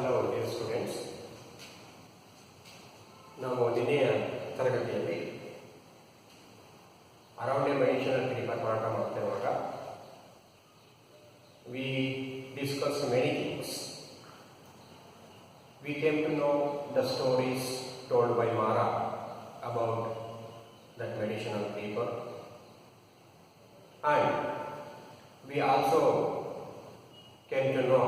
Hello dear students, ನಾವು ನಿನ್ನೆಯ ತರಗತಿಯಲ್ಲಿ ಅರೌಂಡ್ ಎ ಮೆಡಿಷನಲ್ ಪೇಪರ್ ಪಾಠ ಮಾಡ್ತಿರುವಾಗ we discuss many things. We came to know the stories told by Mara about that medicinal paper, and we also came to know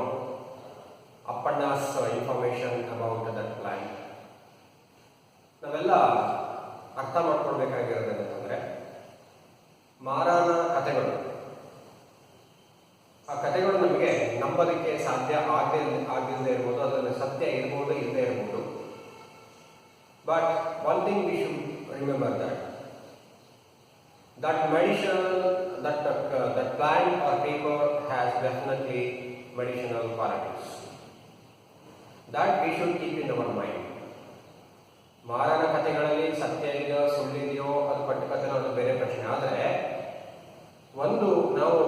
Appanna's information about that plant. ನಾವೆಲ್ಲ ಅರ್ಥ ಮಾಡ್ಕೊಳ್ಬೇಕಾಗಿರೋದೇನೆಂದರೆ ಮಾರಾನ ಕಥೆಗಳು. ಆ ಕಥೆಗಳು ನಮಗೆ ನಂಬೋದಕ್ಕೆ ಸಾಧ್ಯ ಆಗದಿಲ್ಲದೆ ಇರ್ಬೋದು, ಅದರಲ್ಲಿ ಸತ್ಯ ಇರ್ಬೋದು, ಇಲ್ಲದೆ ಇರ್ಬೋದು. But one thing we should remember that medicinal, that plant or paper has definitely medicinal qualities. That we should keep in our mind. ಮಾರನ ಕಥೆಗಳಲ್ಲಿ ಸತ್ಯ ಇದೆಯೋ ಸುಳ್ಳಿದೆಯೋ ಅದು ಕಟ್ಟುಕಥೆನೋ ಅದು ಬೇರೆ ಪ್ರಶ್ನೆ. ಆದರೆ ಒಂದು ನಾವು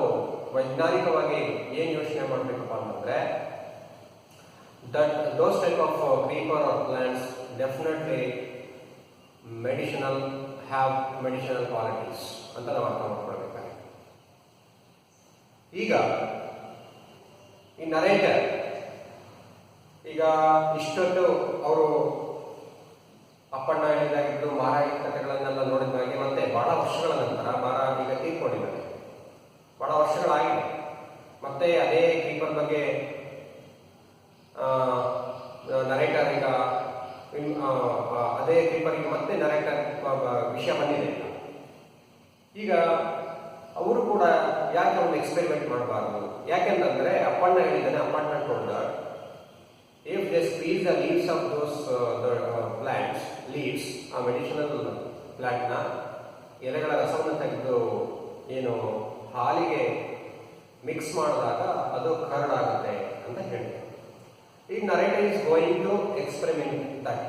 ವೈಜ್ಞಾನಿಕವಾಗಿ ಏನು ಯೋಚನೆ ಮಾಡಬೇಕಪ್ಪ ಅಂತಂದರೆ those type of paper or plants definitely have medicinal qualities ಅಂತ ನಾವು ಅರ್ಥ ಮಾಡ್ಕೊಳ್ಬೇಕಾಗಿದೆ. ಈಗ ಈ ನರೇಟರ್ ಈಗ ಇಷ್ಟೊಂದು ಅವರು ಅಪ್ಪಣ್ಣ ಹೇಳಿದಾಗಿದ್ದು ಮಾರ ಕಥೆಗಳನ್ನೆಲ್ಲ ನೋಡಿದಾಗೆ ಮತ್ತೆ ಬಹಳ ವರ್ಷಗಳ ನಂತರ ಮಾರ ಈಗ ತೀರ್ಕೊಂಡಿದ್ದಾರೆ. ಬಹಳ ವರ್ಷಗಳಾಗಿದೆ. ಮತ್ತೆ ಅದೇ ಪೇಪರ್ ಬಗ್ಗೆ ನರೇಟರ್ ಈಗ ಅದೇ ಪೇಪರ್ಗೆ ಮತ್ತೆ ನರೇಟರ್ ವಿಷಯ ಬಂದಿದೆ. ಈಗ ಅವರು ಕೂಡ ಯಾಕೆ ಒಂದು ಎಕ್ಸ್ಪೆರಿಮೆಂಟ್ ಮಾಡಬಾರ್ದು? ಯಾಕೆಂತಂದ್ರೆ ಅಪ್ಪಣ್ಣ ಹೇಳಿದ್ದಾನೆ, Appanna told if they squeeze the leaves of those plants, leaves ಆ ಮೆಡಿಸಿನಲ್ ಪ್ಲಾಂಟ್ನ ಎಲೆಗಳ ರಸವನ್ನು ತೆಗೆದು ಏನು ಹಾಲಿಗೆ ಮಿಕ್ಸ್ ಮಾಡಿದಾಗ ಅದು ಕರಡಾಗುತ್ತೆ ಅಂತ ಹೇಳ್ತಾರೆ. ಈಗ narrator is going to experiment that.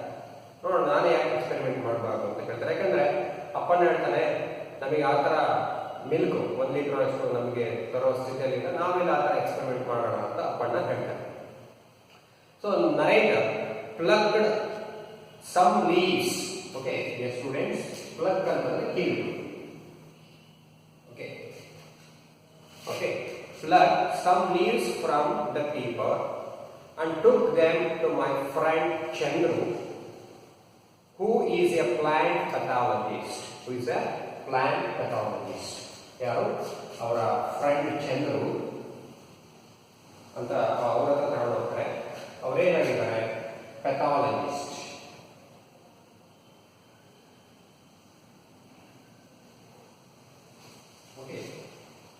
ನೋಡೋಣ ನಾನೇ ಯಾಕೆ ಎಕ್ಸ್ಪೆರಿಮೆಂಟ್ ಮಾಡಬಾರ್ದು ಅಂತ ಹೇಳ್ತಾರೆ. ಯಾಕಂದ್ರೆ ಅಪ್ಪಣ್ಣ ಹೇಳ್ತಾನೆ ನಮಗೆ ಆ ಥರ ಮಿಲ್ಕ್ 1 ಲೀಟರ್ ಅಷ್ಟು ನಮಗೆ ತರೋ ಸ್ಥಿತಿಯಲ್ಲಿಲ್ಲ, ನಾವೆಲ್ಲ ಆ ಥರ ಎಕ್ಸ್ಪೆರಿಮೆಂಟ್ ಮಾಡೋಣ ಅಂತ ಅಪ್ಪಣ್ಣ ಹೇಳ್ತಾರೆ. So narrator plucked some leaves. Okay, dear students, pluck ಅಂತಂದ್ರೆ ಕೀಳು. Okay, pluck some leaves from the paper and took them to my friend Chandru, who is a plant pathologist. Who is a plant pathologist? ಯಾರು? ಅವರ friend Chandru ಅಂತ ಅವರ ಹತ್ರ ತಗೊಂಡು ಹೋಗ್ತಾರೆ. ಅವರೇನಾಗಿದ್ದಾರೆ? Pathologist.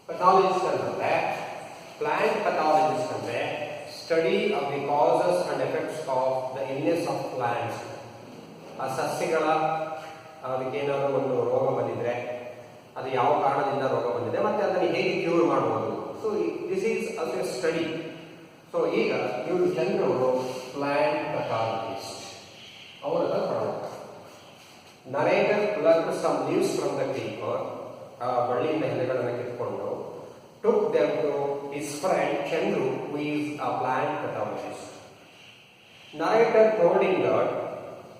Pathologist ಅಂತಂದ್ರೆ ಪ್ಲಾಂಟ್ ಪೆಥಾಲಜಿಸ್ಟ್ ಅಂದ್ರೆ study of the causes and effects of the illness of plants. ಆ ಸಸ್ಯಗಳ ಅದಕ್ಕೇನಾದರೂ ಒಂದು ರೋಗ ಬಂದಿದ್ರೆ ಅದು ಯಾವ ಕಾರಣದಿಂದ ರೋಗ ಬಂದಿದೆ ಮತ್ತೆ ಅದನ್ನು ಹೇಗೆ ಕ್ಯೂರ್ ಮಾಡಬಹುದು. So this is also study. So ಈಗ ಇವರು ಚಂದ್ರವರು ಪ್ಲಾಂಟ್ ಪೆಥಾಲಜಿಸ್ಟ್. ಅವರು narrator plucked some leaves from the pepper, ಆ ಬಳ್ಳಿಯಿಂದ ಎಲೆಗಳನ್ನು ಕಿತ್ಕೊಂಡು took them to his friend Chandru, who is a plant pathologist. Narrator told him that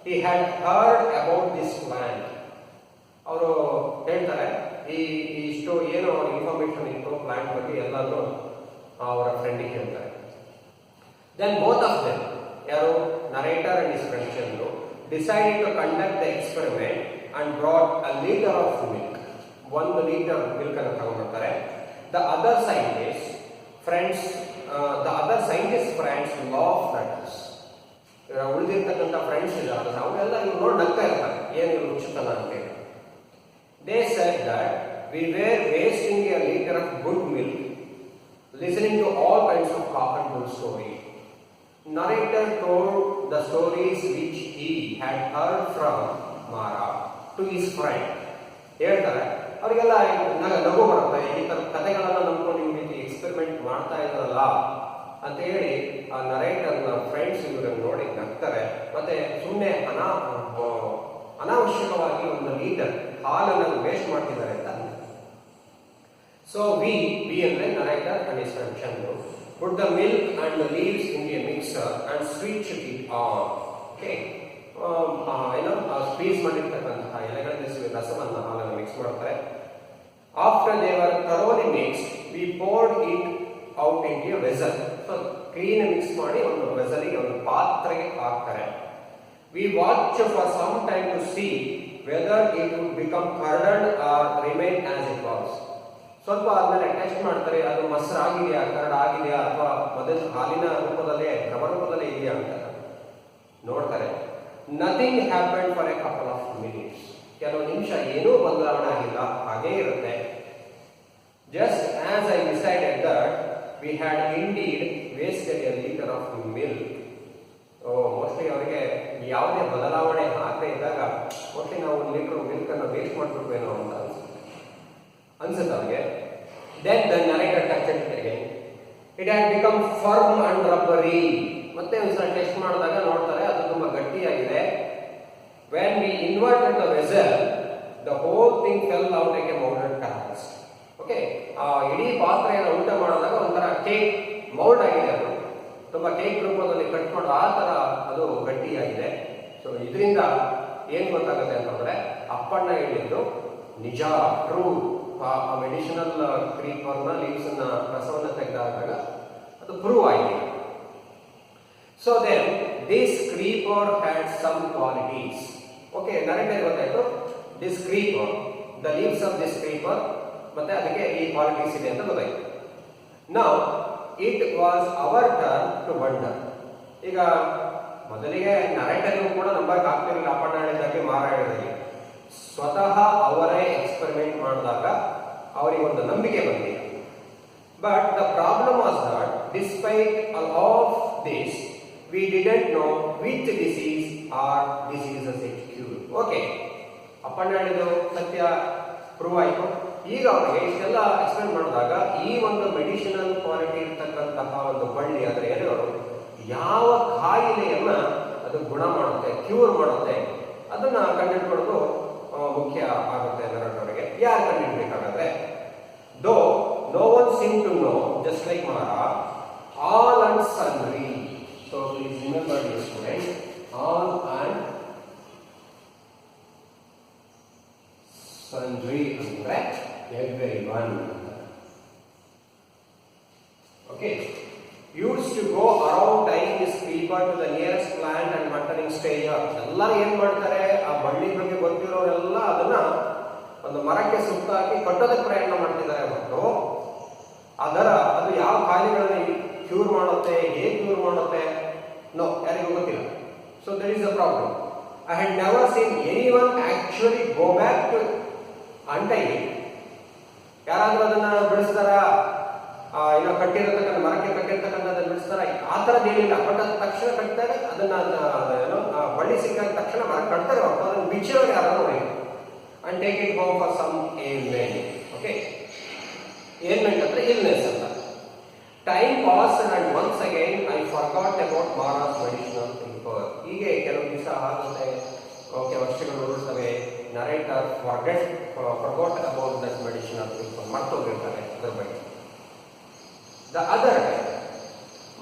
he had heard about this plant. ಅವರು ಹೇಳ್ತಾರೆ ಇಷ್ಟು ಏನೋ ಇನ್ಫಾರ್ಮೇಶನ್ ಇತ್ತು ಪ್ಲಾಂಟ್ ಬಗ್ಗೆ ಎಲ್ಲರೂ ಅವರ ಫ್ರೆಂಡಿಗೆ ಹೇಳ್ತಾರೆ. Then both of them, yaru narrator and his friend Chandru, decided to conduct the experiment and brought a liter of milk. 1 liter milk ಅನ್ನು ತಗೊಂಡ್ಬರ್ತಾರೆ. The other scientists friends laughed at us. ಉಳಿದಿರ್ತಕ್ಕಂಥ friends ಇದ್ದಾರೆ ಅವರೆಲ್ಲ ಇವ್ರು ನೋಡಿ ನಗ್ತಾ ಇರ್ತಾರೆ, ಏನು ಇವ್ರು ಹುಚ್ಚುತನ ಅಂತೇಳಿ. They said that we were wasting a liter of good milk listening to all kinds of cock and bull stories. Narrator told the stories which he had heard from Mara to his friend. ಹೇಳ್ತಾರೆ ಅವರಿಗೆಲ್ಲ ನಗು ಬರುತ್ತೆ, ಈ ಥರ ಕಥೆಗಳನ್ನು ನಂಬ್ಕೊಂಡು ಈ ರೀತಿ ಎಕ್ಸ್ಪೆರಿಮೆಂಟ್ ಮಾಡ್ತಾ ಇದ್ದಾರಲ್ಲ ಅಂತ ಹೇಳಿ ಆ ನರೇಟರ್ನ ಫ್ರೆಂಡ್ಸ್ ಇವರನ್ನು ನೋಡಿ ನಗ್ತಾರೆ. ಮತ್ತೆ ಸುಮ್ಮನೆ ಅನಾವಶ್ಯಕವಾಗಿ 1 ಲೀಟರ್ ಹಾಲನ್ನು ವೇಸ್ಟ್ ಮಾಡ್ತಿದ್ದಾರೆ ಅಂತ. ಸೊ ವಿ ಅಂದ್ರೆ narrator and his friend Chandru Put the milk and the leaves in a mixer and switch it on. Okay. Squeeze ಮಾಡಿರ್ತಕ್ಕಂತಹ ಎಲೆಗಳ ರಸವನ್ನು ಹಾಲನ್ನು ಮಿಕ್ಸ್ ಮಾಡ್ತಾರೆ. After they were thoroughly mixed, we poured it out into a vessel. So clean mix ಮಾಡಿ ಒಂದು ವೆಸಲಿಗೆ ಒಂದು ಪಾತ್ರೆಗೆ ಹಾಕ್ತಾರೆ. We watched for some time to see whether it would become curdled or remain as it was. ಸ್ವಲ್ಪ ಆದ್ಮೇಲೆ test ಮಾಡ್ತಾರೆ, ಅದು ಮೊಸರಾಗಿದೆಯಾ, ಕರಡ್ ಆಗಿದೆಯಾ, ಅಥವಾ ಮೊದಲು ಹಾಲಿನ ರೂಪದಲ್ಲೇ ದ್ರವ ರೂಪದಲ್ಲೇ ಇದೆಯಾ ಅಂತ ನೋಡ್ತಾರೆ. Nothing happen for a couple of minutes. ಕೆಲವು ನಿಮಿಷ ಏನೂ ಬದಲಾವಣೆ ಆಗಿಲ್ಲ, ಹಾಗೇ ಇರುತ್ತೆ. Just as I decided that we had indeed wasted a litre of milk. Mostly ಅವರಿಗೆ ಯಾವುದೇ ಬದಲಾವಣೆ ಆಗದೆ ಇದ್ದಾಗ ಮೋಸ್ಟ್ಲಿ ನಾವು ಒಂದು ಲೀಟರ್ ಮಿಲ್ಕ್ ಅನ್ನು ವೇಸ್ಟ್ ಮಾಡ್ಬಿಡ್ಬೇನೋ ಅಂತ ಅನ್ಸುತ್ತೆ ಅವರಿಗೆ. Then the narrator touched it again. It had become firm and rubbery. ಮತ್ತೆ ಒಂದ್ಸಲ ಟೆಸ್ಟ್ ಮಾಡಿದಾಗ ನೋಡ್ತಾರೆ ಅದು ತುಂಬಾ ಗಟ್ಟಿಯಾಗಿದೆ. When V inverted the vessel, the whole thing fell out like a moulded palace. Okay, ಆ ಇಡೀ ಪಾತ್ರೆಯನ್ನು ಊಟ ಮಾಡಿದಾಗ ಒಂಥರ ಕೇಕ್ ಮೌಲ್ಡ್ ಆಗಿದೆ, ಅದು ತುಂಬಾ ಕೇಕ್ ರೂಪದಲ್ಲಿ ಕಟ್ ಮಾಡೋ ಆ ತರ ಅದು ಗಟ್ಟಿಯಾಗಿದೆ. ಸೊ ಇದರಿಂದ ಏನ್ ಗೊತ್ತಾಗುತ್ತೆ ಅಂತಂದ್ರೆ ಅಪ್ಪಣ್ಣ ಹೇಳಿದ್ದು ನಿಜ, ಟ್ರೂ. ಆ ಮೆಡಿಸಿನಲ್ ಕ್ರೀಪರ್ನ ಲೀವ್ಸ್ ನ ರಸವನ್ನು ತೆಗೆದಾಗ ಅದು ಪ್ರೂವ್ ಆಗಿದೆ. So then this creeper had some qualities. Okay, narrator ಗೊತ್ತಾಯ್ತು. This creeper, the leaves of this creeper, ಮತ್ತೆ ಅದಕ್ಕೆ ಈ ಕ್ವಾಲಿಟೀಸ್ ಇದೆ ಅಂತ ಗೊತ್ತಾಯ್ತು. Now it was our turn to wonder. ಈಗ ಮೊದಲಿಗೆ ನರೇಟರ್ಗೂ ಕೂಡ ನಂಬಕ್ಕೆ ಆಗ್ತಿರಲಿಲ್ಲ ಅಪ್ಪಣ್ಣ ಹೇಳಿದಾಗೆ ಮಾರಾಟದಲ್ಲಿ. ಸ್ವತಃ ಅವರೇ ಎಕ್ಸ್ಪೆರಿಮೆಂಟ್ ಮಾಡಿದಾಗ ಅವರಿಗೊಂದು ನಂಬಿಕೆ ಬಂದಿದೆ. But the problem was that despite all of this we didn't know which disease or diseases it cure. Okay, Appanna ಹೇಳಿದ್ದು ಸತ್ಯ ಪ್ರೂವ್ ಆಯಿತು. ಈಗ ಅವರಿಗೆ ಇಷ್ಟೆಲ್ಲ ಎಕ್ಸ್ಪ್ಲೇನ್ ಮಾಡಿದಾಗ ಈ ಒಂದು ಮೆಡಿಸಿನಲ್ ಕ್ವಾಲಿಟಿ ಇರ್ತಕ್ಕಂತಹ ಒಂದು ಬಳ್ಳಿ ಅದರ ಎಲೆಗಳು ಯಾವ ಕಾಯಿಲೆಯನ್ನ ಅದು ಗುಣ ಮಾಡುತ್ತೆ, ಕ್ಯೂರ್ ಮಾಡುತ್ತೆ, ಅದನ್ನ ಕಂಡುಹಿಡ್ಕೊಳ್ಳೋದು ಮುಖ್ಯ ಆಗುತ್ತೆ ನರಟವರಿಗೆ. ಯಾರು ಕಂಡುಹಿಡ್ಬೇಕಾದ್ರೆ, though no one seem to know, just like Mara, all and sundry. So please remember dear student, all and sundry ಅಂದ್ರೆ everyone. Okay, used to go around tying this creeper to the nearest plant and muttering stay up. ಎಲ್ಲರೂ ಏನ್ ಮಾಡ್ತಾರೆ, ಆ ಬಳ್ಳಿ ಬಗ್ಗೆ ಗೊತ್ತಿರೋರೆಲ್ಲ ಅದನ್ನ ಒಂದು ಮರಕ್ಕೆ ಸುತ್ತ ಹಾಕಿ ಕಟ್ಟೋದಕ್ಕೆ ಪ್ರಯತ್ನ ಮಾಡ್ತಿದ್ದಾರೆ ಹೊರತು ಅದು ಯಾವ ಕಾಯಿಲೆಗಳನ್ನ ಕ್ಯೂರ್ ಮಾಡುತ್ತೆ, ಹೇಗೆ ಕ್ಯೂರ್ ಮಾಡುತ್ತೆ, ನೋ, ಯಾರಿಗೂ ಗೊತ್ತಿಲ್ಲ. So that is the problem. I had never seen anyone actually go back to untie. ಯಾರಾದ್ರೂ ಅದನ್ನ ಬಿಡಿಸ್ತಾರ, ಕಟ್ಟಿರತಕ್ಕಂಥ ಮರಕ್ಕೆ ಕಟ್ಟಿರ್ತಕ್ಕಂಥದ್ದನ್ನು ಬಿಡಿಸ್ತಾರ? ಆ ಥರದ್ದು ಏನಿಲ್ಲ. ಕಟ್ಟದ ತಕ್ಷಣ ಕಟ್ತಾರೆ, ಅದನ್ನ ಬಳ್ಳಿ ಸಿಕ್ಕಾದ ತಕ್ಷಣ ಮರ ಕಟ್ತಾರೆ ಹೊರತು ಅದನ್ನು ಬಿಚ್ಚೋರು ಯಾರು ನೋಡಿ and take it home for some ailment. Okay, ailment ಅಂದ್ರೆ ಇಲ್ನೆಸ್ ಅಂತ. Time pass and once again I forgot about Mara's medicinal creeper. ಹೀಗೆ ಕೆಲವು ದಿವಸ ಆಗುತ್ತೆ, ಓಕೆ, ವರ್ಷಗಳು ಉರುಳ್ತವೆ. Narrator forgot about that medicinal creeper, ಮರ್ತೋಗಿರ್ತಾರೆ ಅದರ ಬಗ್ಗೆ. The other day,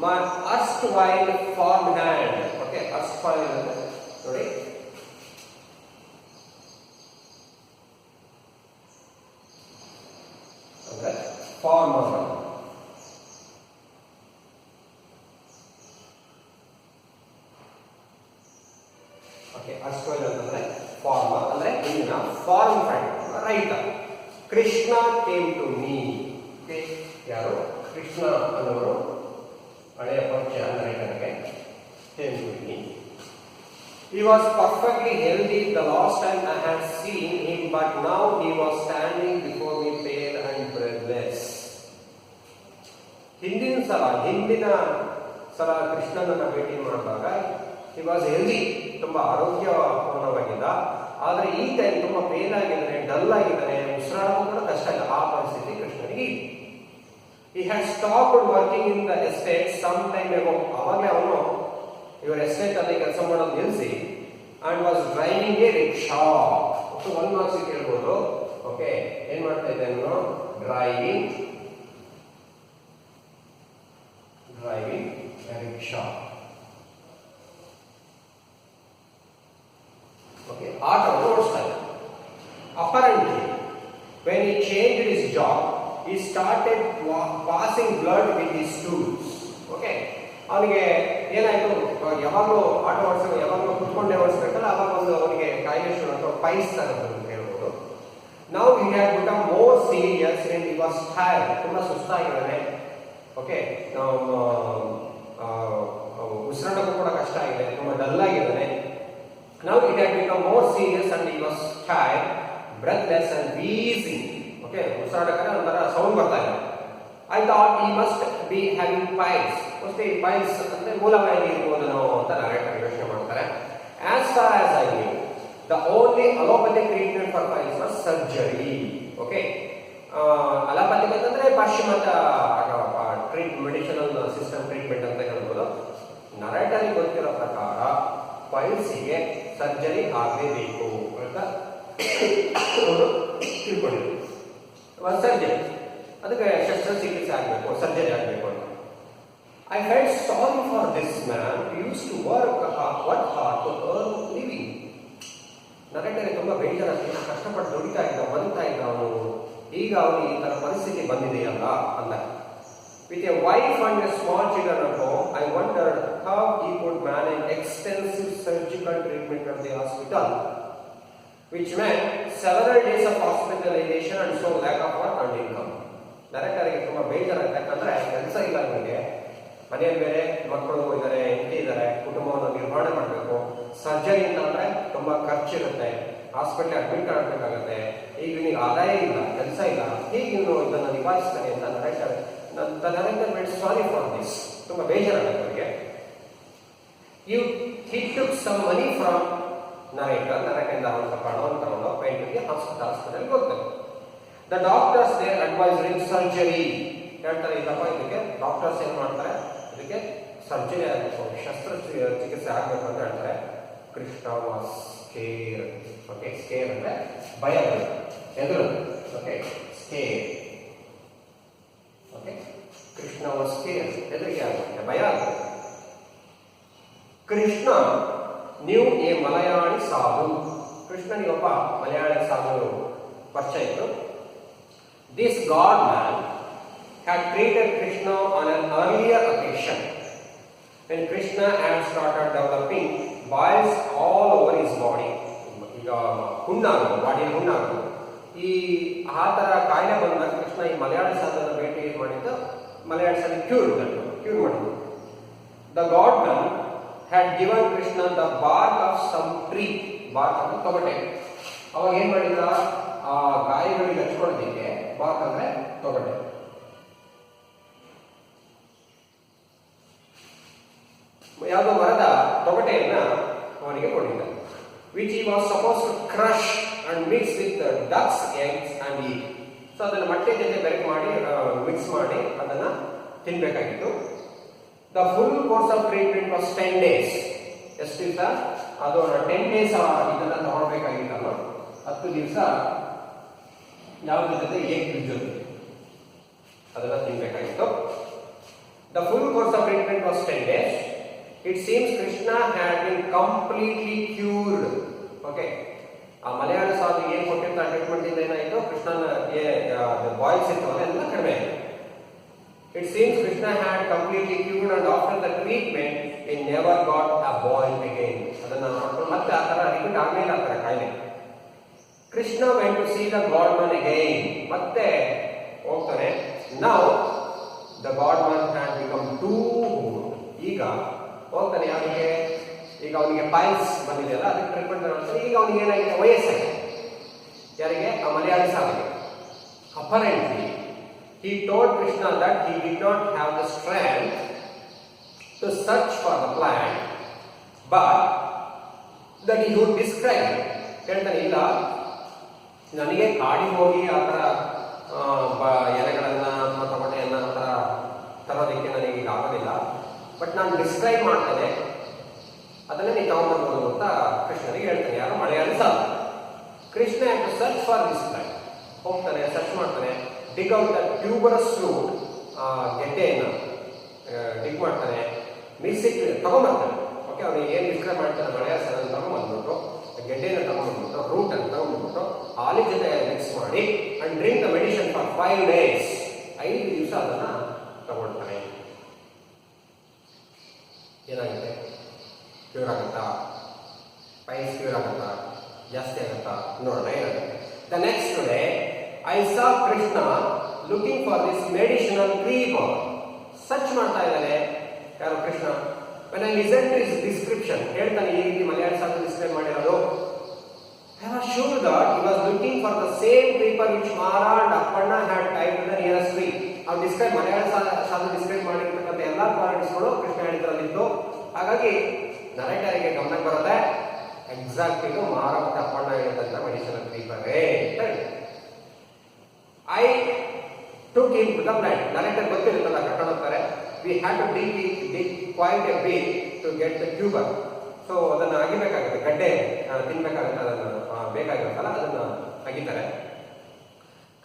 my erstwhile farm hand, okay, erstwhile ನೋಡಿ, ಅಂದ್ರೆ farmer. Okay, erstwhile ಅಂದ್ರೆ farmer ಅಂದ್ರೆ ಇಂದಿನ farm friend, ರೈತ. Krishna came to me. Okay, ಯಾರು? ಕೃಷ್ಣ ಅನ್ನೋರು ಹಳೆಯ ಪರಿಚಯ ರೈತನಿಗೆ. He was perfectly healthy the last time I had seen him, but now he was standing before me pale and breathless. ಹಿಂದಿನ ಸಲ ಕೃಷ್ಣನನ್ನ ಭೇಟಿ ಮಾಡಿದಾಗ he was healthy, ತುಂಬಾ ಆರೋಗ್ಯಪೂರ್ಣವಾಗಿದ್ದ. ಆದರೆ ಈ ಟೈಮ್ ತುಂಬಾ ಪೇಲ್ ಆಗಿದ್ದಾನೆ, ಡಲ್ ಆಗಿದ್ದಾನೆ, ಉಸಿರಾಡೋದು ಕೂಡ ಕಷ್ಟ ಇಲ್ಲ. ಆ ಪರಿಸ್ಥಿತಿ ಕೃಷ್ಣನಿಗೆ. He had stopped working in the estate some time ago. ಅವಾಗಲೇ ಅವನು ಇವರ ಎಸ್ಟೇಟ್ ಅಲ್ಲಿ ಕೆಲಸ ಮಾಡೋದು ನಿಲ್ಲಿಸಿ and was driving a rickshaw. ಒಂದು ಮಾರ್ಕ್ಸ್ ಕೇಳ್ಬೋದು. ಓಕೆ, ಏನ್ ಮಾಡ್ತಾ ಇದ್ದೆ ನಾನು? Driving driving a rickshaw. Okay, auto ಓಡಿಸ್ತಾ ಇದ್ದ. Apparently, when he changed his job, he started passing blood with his tools. Okay, ಅವನಿಗೆ ಏನಾಯ್ತು, ಯಾವಾಗಲೂ ಆಟೋ ಓಡಿಸೋ ಯಾವಾಗಲೂ ಕುತ್ಕೊಂಡೇ ಓಡಿಸ್ಬೇಕಲ್ಲ, ಅವಾಗ ಒಂದು ಅವನಿಗೆ ಕಾಯಿಲೆ ಶುರು ಅಥವಾ ಪೈಲ್ಸ್ ತರಬಹುದು ಅಂತ ಹೇಳ್ಬೋದು. Now he had become more serious and he was tired. ತುಂಬಾ ಸುಸ್ತಾಗಿದ್ದಾನೆ. ಓಕೆ, ಉಸಿರಾಡೋಕ್ಕೂ ಕೂಡ ಕಷ್ಟ ಆಗಿದೆ, ತುಂಬಾ ಡಲ್ ಆಗಿದ್ದಾನೆ. Now it had become more serious and he was tired, breathless and wheezing. Okay, ಉಸಿರಾಡೋಕೆ ಒಂಥರ ಸೌಂಡ್ ಬರ್ತಾ ಇದೆ. I thought he must be having piles. Mostly piles ಅಂದ್ರೆ ಮೂಲವ್ಯಾಧಿ ಇರ್ಬೋದೇನೋ ಅಂತ ನರೇಟರ್ ಯೋಚನೆ ಮಾಡ್ತಾರೆ. As far as I knew, the only allopathic treatment for piles was surgery. Okay, allopathic ಅಂತಂದ್ರೆ ಪಾಶ್ಚಿಮಾತ್ಯ ಮೆಡಿಸಿನಲ್ ಸಿಸ್ಟಮ್ ಟ್ರೀಟ್ಮೆಂಟ್ ಅಂತ ಹೇಳ್ಬೋದು. ನರೇಟರ್ಗೆ ಗೊತ್ತಿರೋ ಪ್ರಕಾರ ಪೈಲ್ಸಿಗೆ ಸರ್ಜರಿ ಆಗಲೇಬೇಕು ಅಂತ ತಿಳ್ಕೊಂಡಿದ್ರು. ಸರ್ಜರಿ, ಅದಕ್ಕೆ ಶಸ್ತ್ರಚಿಕಿತ್ಸೆ ಆಗಬೇಕು, ಸರ್ಜರಿ ಆಗಬೇಕು ಅಂತ. I felt sorry for this man he use to work hard to earn living. ನರೇಟರ್ಗೆ ತುಂಬಾ ಬೇಜಾರಾಗ್ತದೆ, ಕಷ್ಟಪಟ್ಟು ದುಡಿತಾ ಇದ್ದ, ಬದುಕ್ತಾ ಇದ್ದ ಅವನು, ಈಗ ಅವನಿಗೆ ಈ ತರ ಪರಿಸ್ಥಿತಿ ಬಂದಿದೆಯಲ್ಲ ಅಂದ. With a wife and a small children at home, I wondered how he could manage extensive surgical treatment at the hospital, which meant several days of hospitalization and so lack of work and income. ನರೇಟರ್ಗೆ ತುಂಬಾ ಬೇಜಾರಾಗುತ್ತೆ, ಯಾಕಂದ್ರೆ ಕೆಲಸ ಇಲ್ಲ ಅವನಿಗೆ, ಮನೆಯಲ್ಲಿ ಬೇರೆ ಮಕ್ಕಳು ಇದ್ದಾರೆ, ಹೆಂಡತಿ ಇದ್ದಾರೆ, ಕುಟುಂಬವನ್ನು ನಿರ್ವಹಣೆ ಮಾಡಬೇಕು. ಸರ್ಜರಿ ಅಂತಂದ್ರೆ ತುಂಬಾ ಖರ್ಚಿರುತ್ತೆ, ಹಾಸ್ಪಿಟಲ್ ಅಡ್ಮಿಟ್ ಆಗಬೇಕಾಗತ್ತೆ. ಈಗ ಇವನಿಗೆ ಆದಾಯ ಇಲ್ಲ, ಕೆಲಸ ಇಲ್ಲ, ಹೀಗೆ ಇವನು ಇದನ್ನು ನಿಭಾಯಿಸ್ತಾನೆ ಅಂತ ನರೇಟರ್ ಸಾರಿ ಫಾರ್ ದಿಸ್, ತುಂಬಾ ಬೇಜಾರಾಗುತ್ತೆ ಅವರಿಗೆ. He took some money from narrator ಅವನು ಸ್ವಲ್ಪ ಹಣವನ್ನು ತಗೊಂಡು ಪೇಂಟಿಗೆ ಹಾಸ್ಪಿಟಲ್ಗೆ ಹೋಗ್ತಾರೆ. The doctors there advised him surgery. ಹೇಳ್ತಾರೆ, ಇಲ್ಲಪ್ಪ ಇದಕ್ಕೆ ಡಾಕ್ಟರ್ಸ್ ಏನ್ ಮಾಡ್ತಾರೆ, ಇದಕ್ಕೆ ಸರ್ಜರಿ ಆಗಬೇಕು, ಶಸ್ತ್ರಚಿಕಿತ್ಸೆ ಆಗಬೇಕು ಅಂತ ಹೇಳ್ತಾರೆ. Krishna was scare. Okay, scare ಅಂದ್ರೆ ಭಯ, ಎದುರು. Okay, scare. Okay, Krishna was scare, ಎದುರಿಗೆ ಆಗುತ್ತೆ, ಭಯ ಆಗುತ್ತೆ. ಕೃಷ್ಣ ನೀವು ಈ ಮಲಯಾಳಿ ಸಾಧು, ಕೃಷ್ಣನಿಗೆ ಒಬ್ಬ ಮಲಯಾಳಿ ಸಾಧು ಪರಿಚಯ ಇತ್ತು. This god man had treated Krishna on an earlier occasion when Krishna had started developing boils all over his body. ಈಗ ಹುಣ್ಣಾಗೋದು, ಬಾಡಿಯಲ್ಲಿ ಹುಣ್ಣಾಗೋದು, ಈ ಆ ಥರ ಕಾಯಿಲೆ ಬಂದಾಗ ಕೃಷ್ಣ ಈ ಮಲಯಾಳಿ ಸಾಧನ ಭೇಟಿ ಮಾಡಿದ್ದು, ಮಲಯಾಳಿ ಸಾಧನ ಕ್ಯೂರ್ ಮಾಡಿದ್ದು. The god man had given Krishna the bark of some tree. Bark ಅಂದ್ರೆ ತೊಗಟೆ. ಅವಾಗ ಏನ್ ಮಾಡಿದ, ಆ ಗಾಯಗಳಿಗೆ ಹಚ್ಕೊಳ್ಳೋದಿಕ್ಕೆ ಬಾರ್ಕ್ ಅಂದ್ರೆ ತೊಗಟೆ. ಯಾವುದೋ ಮರದ ತೊಗಟೆಯನ್ನ ಅವನಿಗೆ ಕೊಟ್ಟಿದ್ದ. which he was supposed to crush and mix with the duck's eggs and eat. So ಅದನ್ನ ಮೊಟ್ಟೆ ಜೊತೆ ಬೆರೆಕೆ ಮಾಡಿ ಮಿಕ್ಸ್ ಮಾಡಿ ಅದನ್ನ ತಿನ್ಬೇಕಾಗಿತ್ತು. The full course of treatment was 10 days. ಎಷ್ಟು ದಿವಸ? ಅದು 10 days ಇದನ್ನ ತಗೊಳ್ಬೇಕಾಗಿತ್ತಲ್ಲ, 10 ದಿವಸ ಯಾವ್ದು ಜೊತೆ ಏಕ್ ಜೊತೆ ಅದನ್ನ ತಿನ್ಬೇಕಾಗಿತ್ತು. The full course of treatment was 10 days. It seems Krishna had been completely cured. Okay, ಆ ಮಲಯಾಳ ಸಾಧು ಏನ್ ಕೊಟ್ಟಿರ್ತಾರೆ ಟ್ರೀಟ್ಮೆಂಟ್ ಇಂದ ಏನಾಯ್ತು, ಕೃಷ್ಣನ ಬಾಯ್ಸ್ ಇರ್ತವಲ್ಲ ಎಲ್ಲ ಕಡಿಮೆ ಆಯ್ತು. It seems Krishna had completely cured and after the treatment he never got a boil again. ಅದನ್ನ ನೋಡ್ಕೊಂಡು ಮತ್ತೆ ಆ ತರ ರಿಪೀಟ್ ಆಗಲಿಲ್ಲ ಆ ತರ ಕಾಯಿಲೆ. Krishna went to see the godman again. ಮತ್ತೆ ಹೋಗ್ತಾನೆ. Now the godman had become too old. ಈಗ ಹೋಗ್ತಾನೆ, ಯಾರಿಗೆ, ಈಗ ಅವನಿಗೆ ಪೈಲ್ಸ್ ಬಂದಿದೆಯಲ್ಲ, ಅದಕ್ಕೆ ಟ್ರೀಟ್ಮೆಂಟ್ ಮಾಡ್ತಾನೆ. ಈಗ ಅವನಿಗೆ ಏನಾಗಿದೆ, ವಯಸ್ಸಾಗಿದೆ. ಯಾರಿಗೆ? ಆ Malayali ಸಾಧಿಗೆ. Apparently he told Krishna that he did not have the strength to search for the plant, but that he would describe it. ಹೇಳ್ತಾನೆ, ಇಲ್ಲ ನನಗೆ ಕಾಡಿಗೆ ಹೋಗಿ ಆ ಥರ ಎಲೆಗಳನ್ನ ಅಥವಾ ತೊಗಟೆಯನ್ನ ಆ ಥರ ತರೋದಕ್ಕೆ ನನಗೆ ಈಗ ಆಗೋದಿಲ್ಲ, ಬಟ್ ನಾನು ಡಿಸ್ಕ್ರೈಬ್ ಮಾಡ್ತೇನೆ, ಅದನ್ನೇ ನೀವು ತಗೊಂಡ್ಬರ್ಬೋದು ಅಂತ ಕೃಷ್ಣನಿಗೆ ಹೇಳ್ತಾನೆ. ಯಾರು? Malayali sadhu. Krishna had to search for this plant. ಹೋಗ್ತಾನೆ, ಸರ್ಚ್ ಮಾಡ್ತಾನೆ, dig out the tuberous root, ಗೆಡ್ಡೆಯನ್ನು ಡಿಗ್ ತಗೊಂಬರ್ತಾನೆ. ಓಕೆ, ಅವನಿಗೆ ಏನು ಡಿಸ್ಕ್ರೈಬ್ ಮಾಡ್ತಾನೆ, ಮಳೆಯ ಸಲ ತಗೊಂಡ್ಬಂದ್ಬಿಟ್ಟು ಗೆಡ್ಡೆನ ತಗೊಂಡ್ಬಂದ್ಬಿಟ್ಟು ರೂಟ್ ಅಂತ ತಗೊಂಡ್ಬಿಟ್ಟು ಹಾಲಿನ ಜೊತೆ ಮಿಕ್ಸ್ ಮಾಡಿ and drink the medicine for 5 days, 5 ದಿವಸ ಅದನ್ನ ತಗೊಳ್ತಾನೆ. ಏನಾಗುತ್ತೆ? ಕ್ಯೂರ್ ಆಗುತ್ತಾ? ಪೈಲ್ಸ್ ಕ್ಯೂರ್ ಆಗುತ್ತಾ? ಜಾಸ್ತಿ ಆಗುತ್ತಾ? ನೋಡೋಣ ಏನಾಗುತ್ತೆ. The next day I saw Krishna looking for this medicinal creeper. Search ಮಾಡ್ತಾ ಇದ್ದಾನೆ ಯಾರು? Krishna. when I listened to his description, ಹೇಳ್ತಾನೆ ಈ ರೀತಿ ಮಲಯಾಳ ಸಾಹಿತ್ಯ ಡಿಸ್ಕ್ರೈಬ್ ಮಾಡಿರೋದು. I was sure that he was looking for the same creeper which Mara and Appanna had tied to the nearest tree. ಅವ್ರು describe Malayala ಸಾಹಿತ್ಯ ಡಿಸ್ಕ್ರೈಬ್ ಮಾಡಿರ್ತಕ್ಕಂಥ ಎಲ್ಲ ಕ್ವಾಲಿಟೀಸ್ಗಳು ಕೃಷ್ಣ ಹೇಳಿದ್ರಲ್ಲಿತ್ತು. ಹಾಗಾಗಿ ನರೇಟರಿಗೆ ಗಮನಕ್ಕೆ ಬರುತ್ತೆ ಎಕ್ಸಾಕ್ಟ್ ಇದು ಮಾರ ಮತ್ತು ಅಪ್ಪಣ್ಣ ಹೇಳಿದಂತ ಮೆಡಿಸಿನಲ್ ಕ್ರೀಪರೇ ಅಂತ ಹೇಳಿ. I took him to the plant. Narrator ಗೊತ್ತಿರುತ್ತಲ್ಲ, ಕರ್ಕೊಂಡು ಹೋಗ್ತಾರೆ. We had to dig quite a bit to get the tuber. ಸೊ ಅದನ್ನು ಅಗಿಬೇಕಾಗುತ್ತೆ, ಗಡ್ಡೆ ತಿನ್ಬೇಕಾಗುತ್ತೆ, ಅದನ್ನು ಬೇಕಾಗಿರುತ್ತಲ್ಲ ಅದನ್ನು ಅಗಿತಾರೆ.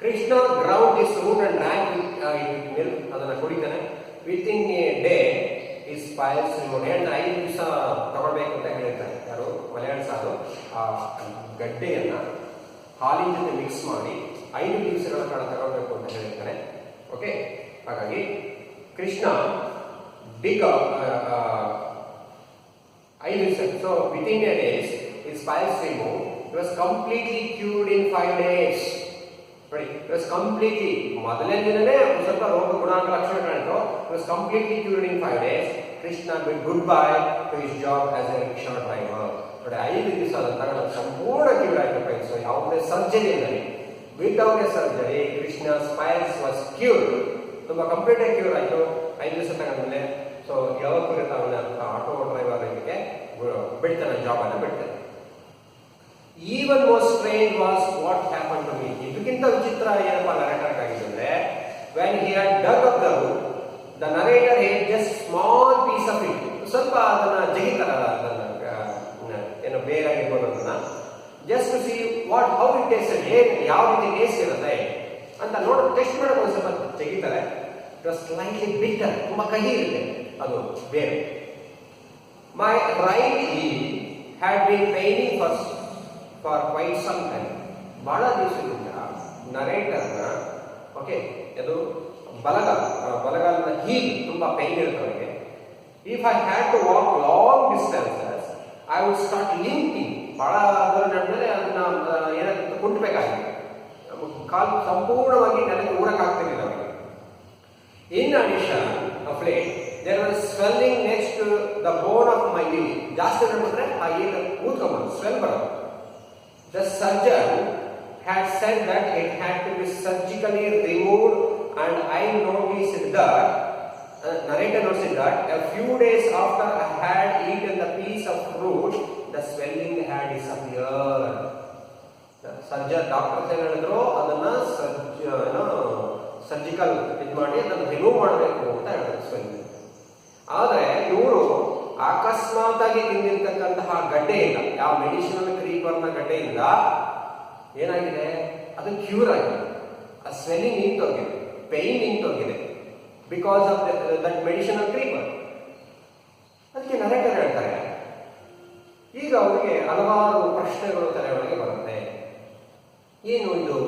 Krishna ground his root and drank milk, ಅದನ್ನು ಕುಡಿತಾನೆ. Within a day his piles remove. 5 ದಿವಸ ತಗೊಳ್ಬೇಕು ಅಂತ ಹೇಳಿರ್ತಾರೆ ಯಾರು? ಮಲಯಾಳ ಸಾಧು. ಆ ಗಡ್ಡೆಯನ್ನ ಹಾಲಿನ ಜೊತೆ ಮಿಕ್ಸ್ ಮಾಡಿ 5 ದಿವಸಗಳ ಕಾಲ ತಗೊಳ್ಬೇಕು ಅಂತ ಹೇಳಿರ್ತಾರೆ. ಓಕೆ, ಹಾಗಾಗಿ ಕೃಷ್ಣ ಡಿಗ್ 5 ದಿವಸ. So within a days his piles remove. It was completely cured in 5 days. ನೋಡಿ, ಇಟ್ ವಾಸ್ ಕಂಪ್ಲೀಟ್ಲಿ, ಮೊದಲನೇ ದಿನನೇ ಸ್ವಲ್ಪ ರೋಗ ಗುಣಾಂಕ ಲಕ್ಷಣ ಕಾಣಿತು. It was completely cured in 5 days. Krishna bid goodbye to his job as a rickshaw driver. ನೋಡಿ, 5 ದಿವಸ ನಂತರ ಸಂಪೂರ್ಣ ಕ್ಯೂರ್ ಆಯ್ತು ಪೈಲ್ಸ್. ಯಾವುದೇ ಸರ್ಜರಿ ಇಲ್ಲದೆ, without A surgery Krishna piles was cured. ತುಂಬಾ ಕಂಪ್ಲೀಟ್ ಆಗಿ ಕ್ಯೂರ್ ಆಯ್ತು 5 ದಿವಸ ತಗೊಂಡ್ಮೇಲೆ. ಸೊ ಯಾವಾಗ ಕುರಿತ ಅವನ ಆಟೋ ಡ್ರೈವರ್ ಇದಕ್ಕೆ ಬಿಡ್ತಾನೆ, ಜಾಬ್ ಅನ್ನ ಬಿಡ್ತಾನೆ. Even more strange was what happen to me. ಇದಕ್ಕಿಂತ ವಿಚಿತ್ರ ಏನಪ್ಪಾ ನರೇಟರ್ ಆಗಿದ್ರೆ, when he had dug up the root, the narrator had just small piece of it. ಸ್ವಲ್ಪ ಅದನ್ನ ಜಗಿತಾರಲ್ಲ, ಅದನ್ನ ಏನು ಬೇರಾಗಿರ್ಬೋದು ಅದನ್ನ, just to see what how it tasted, ಯಾವ ರೀತಿ ಟೇಸ್ಟ್ ಇರುತ್ತೆ ಅಂತ ನೋಡಿ ಟೆಸ್ಟ್ ಮಾಡೋಕೆ ಒಂದು ಸ್ವಲ್ಪ ತೆಗಿತಾರೆ. ಇಟ್ ವಾಸ್ ಸ್ಲೈಟ್ಲಿ ಬಿಟ್ಟರ್, ತುಂಬಾ ಕಹಿ ಇರುತ್ತೆ ಅದು ಬೇರೆ. My right knee had been paining for quite some time. ಬಹಳ ದಿವಸದಿಂದ ನರೇಟರ್ನ ಓಕೆ ಅದು ಬಲಗಾಲದ ಹೀಲ್ ತುಂಬಾ ಪೈನ್ ಇರುತ್ತೆ ಅವರಿಗೆ. If I had to walk long distances I would start limping. ಬಹಳ ದೂರ ನಡೆದ್ರೆ ಅದನ್ನ ಏನಾಗುತ್ತೆ ಕುಂಟಬೇಕಾಗಿತ್ತು, ಕಾಲು ಸಂಪೂರ್ಣವಾಗಿ ನೆಲಕ್ಕೆ ಊರಕ್ಕಾಗ್ತಿರಲಿಲ್ಲ ಅವರಿಗೆ. In addition of late there was swelling next to the bone of my knee. ಜಾಸ್ತಿ ನಡೆದ್ರೆ ಆ ಏನು ಊದ್ಕೊಂಬಂದು ಸ್ವೆಲ್ ಬರೋದು. The surgeon had said that it had to be surgically removed, and I noticed that narrator noticed that a few days after I had eaten the piece of fruit, the swelling had disappeared. The surgeon doctor ಹೇಳಿದ್ರು ಅದನ್ನ surgical ಇದು ಮಾಡಿ ಅದನ್ನು remove ಮಾಡಬೇಕು ಅಂತ ಹೇಳ್ತಾರೆ swelling. ಆದರೆ ಇವರು ಅಕಸ್ಮಾತ್ ಆಗಿ ತಿಂದಿರ್ತಕ್ಕಂತಹ ಗಡ್ಡೆಯಿಂದ, ಯಾವ ಮೆಡಿಸಿನಲ್ ಕ್ರೀಪರ್ನ ಗಡ್ಡೆಯಿಂದ ಏನಾಗಿದೆ, ಅದು ಕ್ಯೂರ್ ಆಗಿದೆ. ಆ ಸ್ವೆಲ್ಲಿಂಗ್ ನಿಂತೋಗಿದೆ, ಪೇಯ್ನ್ ನಿಂತೋಗಿದೆ, because of that medicinal creeper. ಅದಕ್ಕೆ ನರೇಟರ್ ಹೇಳ್ತಾರೆ, ಈಗ ಅವರಿಗೆ ಹಲವಾರು ಪ್ರಶ್ನೆಗಳು ತಲೆಯೊಳಗೆ ಬರುತ್ತೆ. ಏನು ಇದು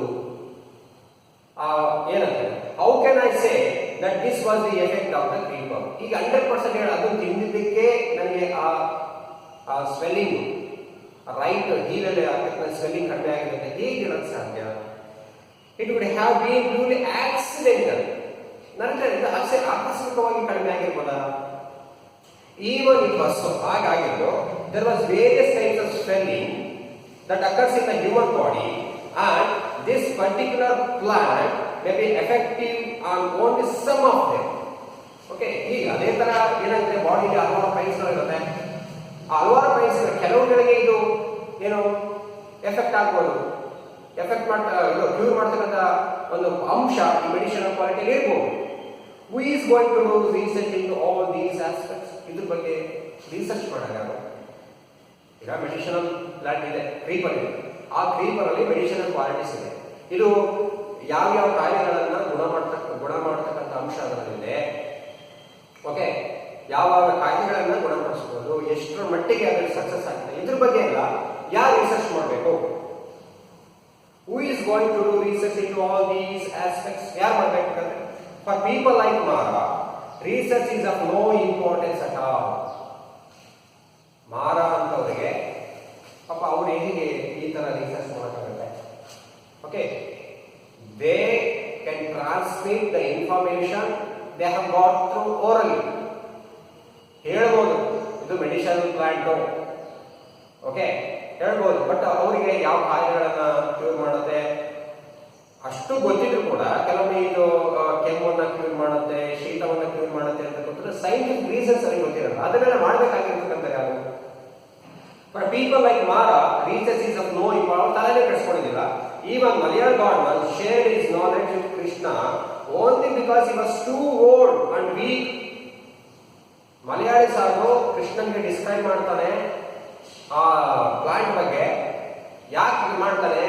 ಏನಂತೆ, how can I say that this was the effect of the creeper. ಈಗ 100% ಹೇಳಿ ಅದನ್ನು ತಿಂದಿದ್ದಕ್ಕೆ ನನಗೆ ಆ ಸ್ವೆಲ್ಲಿಂಗ್ ರೈಟ್ ಹೀಲಲ್ಲಿ ಆಗ್ತಕ್ಕಂಥ ಸ್ವೆಲ್ಲಿಂಗ್ ಕಡಿಮೆ ಆಗಿದೆ ಅಂತ ಹೇಗಿರೋದು ಸಾಧ್ಯ? It would have been purely accidental. ನಂತರ ಆಕಸ್ಮಿಕವಾಗಿ ಕಡಿಮೆ ಆಗಿರ್ಬೋದಾ? ಈವನ್ ಇಟ್ ವಾಸ್ ಸೊ, ಹಾಗಾಗಿದ್ದು there was various types of swelling that occurs in the human body, and this particular plant may be effective on only some of them. Okay, ಈಗ ಅದೇ ತರ ಏನಾಗುತ್ತೆ, ಬಾಡಿಗೆ ಹಲವಾರು ಪೈಲ್ಸ್ಗಳು ಇರುತ್ತೆ. ಆ ಹಲವಾರು ಪೈಲ್ಸ್ ಕೆಲವುಗಳಿಗೆ ಇದು ಏನು ಎಫೆಕ್ಟ್ ಆಗ್ಬೋದು, ಎಫೆಕ್ಟ್ ಇದು ಕ್ಯೂರ್ ಮಾಡ್ತಕ್ಕಂಥ ಒಂದು ಅಂಶ ಈ ಮೆಡಿಸಿನಲ್ ಕ್ವಾಲಿಟಿಯಲ್ಲಿ ಇರ್ಬೋದು. Who is going to do research in all these aspects? ಇದ್ರ ಬಗ್ಗೆ ರಿಸರ್ಚ್ ಮಾಡೋದು ಯಾರು? ಈಗ ಮೆಡಿಸಿನಲ್ ಪ್ಲಾಂಟ್ ಇದೆ, ಕ್ರೀಪರ್ ಇದೆ. ಆ ಕ್ರೀಪರ್ ಅಲ್ಲಿ ಮೆಡಿಸಿನಲ್ ಕ್ವಾಲಿಟೀಸ್ ಇದೆ. ಇದು ಯಾವ್ಯಾವ ಕಾಯಿಲೆಗಳನ್ನ ಗುಣ ಮಾಡ್ತಕ್ಕಂಥ ಅಂಶ ಅದರಲ್ಲಿದೆ. ಓಕೆ, ಯಾವ ಕಾಯಿಲೆಗಳನ್ನ ಗುಣಪಡಿಸಬಹುದು, ಎಷ್ಟರ ಮಟ್ಟಿಗೆ ಅದರಲ್ಲಿ ಸಕ್ಸಸ್ ಆಗ್ತದೆ, ಇದ್ರ ಬಗ್ಗೆ ಎಲ್ಲ ಯಾರು ರಿಸರ್ಚ್ ಮಾಡಬೇಕು? Who is going to do research into all these aspects? ಯಾರು ಮಾಡಬೇಕಾದ್ರೆ? For people like Mara, research is of no importance at all. ಮಾರಾ ಅಂತವರಿಗೆ ಪಾಪ ಅವ್ರು ಹೇಗೆ ಈ ತರ ರಿಸರ್ಚ್ ಮಾಡೋಕ್ಕಾಗುತ್ತೆ? Okay, they can transmit the information they have got through orally. ಹೇಳ್ಬೋದು ಇದು ಮೆಡಿಸಿನಲ್ ಪ್ಲಾಂಟು, ಓಕೆ ಹೇಳ್ಬೋದು, ಬಟ್ ಅವರಿಗೆ ಯಾವ ಕಾಯಿಲೆಗಳನ್ನ ಕ್ಯೂರ್ ಮಾಡುತ್ತೆ ಅಷ್ಟು ಗೊತ್ತಿದ್ರು ಕೂಡ ಕೆಲವೊಮ್ಮೆ ಇದು ಕೆಮ್ಮನ್ನ ಕ್ಯೂರ್ ಮಾಡುತ್ತೆ, ಶೀತವನ್ನ ಕ್ಯೂರ್ ಮಾಡುತ್ತೆ ಅಂತ ಗೊತ್ತಿದ್ರೆ ಸೈಂಟಿಫಿಕ್ ರೀಸನ್ಸ್ ಅವ್ರಿಗೆ ಗೊತ್ತಿರಲ್ಲ. ಅದನ್ನೆಲ್ಲ ಮಾಡಬೇಕಾಗಿರ್ತಕ್ಕಂಥ ಯಾರು? But people like Mara, research is of no important, ತಲೆನೇ ಕೆಡಿಸ್ಕೊಳ್ಳೋದಿಲ್ಲ. Even Malayala god shared his knowledge with Krishna only because he was too old and weak. Malayali sadhu ಕೃಷ್ಣನ್ಗೆ ಡಿಸ್ಕ್ರೈಬ್ ಮಾಡ್ತಾನೆ ಆ ಪ್ಲಾಂಟ್ ಬಗ್ಗೆ. ಯಾಕೆ ಮಾಡ್ತಾನೆ?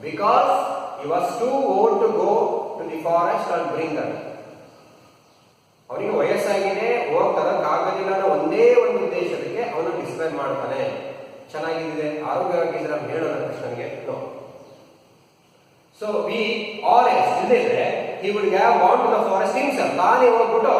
Because he was too old to go to the forest and bring them. ಅವನಿಗೆ ವಯಸ್ಸಾಗಿದೆ, ಹೋಗ್ತಕ್ಕಾಗೋದಿಲ್ಲ ಅನ್ನೋ ಒಂದೇ ಒಂದು ಉದ್ದೇಶಕ್ಕೆ ಅವನು ಡಿಸ್ಕ್ರೈಬ್ ಮಾಡ್ತಾನೆ. ಚೆನ್ನಾಗಿದೆ, ಆರೋಗ್ಯವಾಗಿದ್ರೆ ನಾವು ಹೇಳೋಣ ಕೃಷ್ಣನಿಗೆ. ನೋ. ಸೊ ವಿ ಆರ್ ಇಲ್ಲದಿದ್ರೆ he would have gone to the forest himself. ತಾನೇ ಹೋಗ್ಬಿಟ್ಟು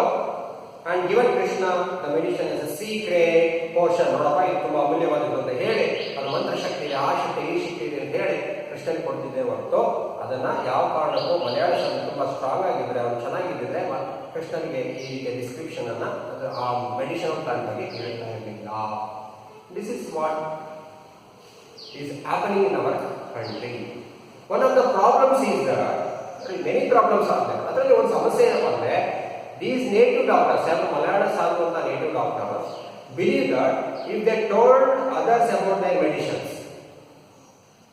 and given Krishna the medicine as a secret portion. ನೋಡಪ್ಪ ಇದು ತುಂಬಾ ಅಮೂಲ್ಯವಾದದ್ದು ಅಂತ ಹೇಳಿ ಅದು ಮಂತ್ರ ಶಕ್ತಿ ಇದೆ, ಆ ಶಕ್ತಿ ಈ ಶಕ್ತಿ ಇದೆ ಅಂತ ಹೇಳಿ ಕೃಷ್ಣನ್ ಕೊಡ್ತಿದ್ದೆ ಹೊರತು ಅದನ್ನ ಯಾವ ಕಾರಣಕ್ಕೂ ಮಲಯಾಳ ಶಬ್ದ ತುಂಬಾ ಸ್ಟ್ರಾಂಗ್ ಆಗಿದ್ರೆ ಅವ್ನು ಚೆನ್ನಾಗಿದ್ದಿದ್ರೆ ಕೃಷ್ಣನಿಗೆ ಈ ಡಿಸ್ಕ್ರಿಪ್ಷನ್ ಅನ್ನ ಆ ಮೆಡಿಸಿನಲ್ ಪ್ಲಾಂಟ್ ಬಗ್ಗೆ ಹೇಳ್ತಾ ಇರಲಿಲ್ಲ. This is what is happening in our country. One of the problems is many problems ಆಗ್ತದೆ. ಅದರಲ್ಲಿ ಒಂದು ಸಮಸ್ಯೆ ಏನಪ್ಪ ಅಂದ್ರೆ these native doctors, Malayalam sadhu anta native doctors, believe that if they told others about their medicines,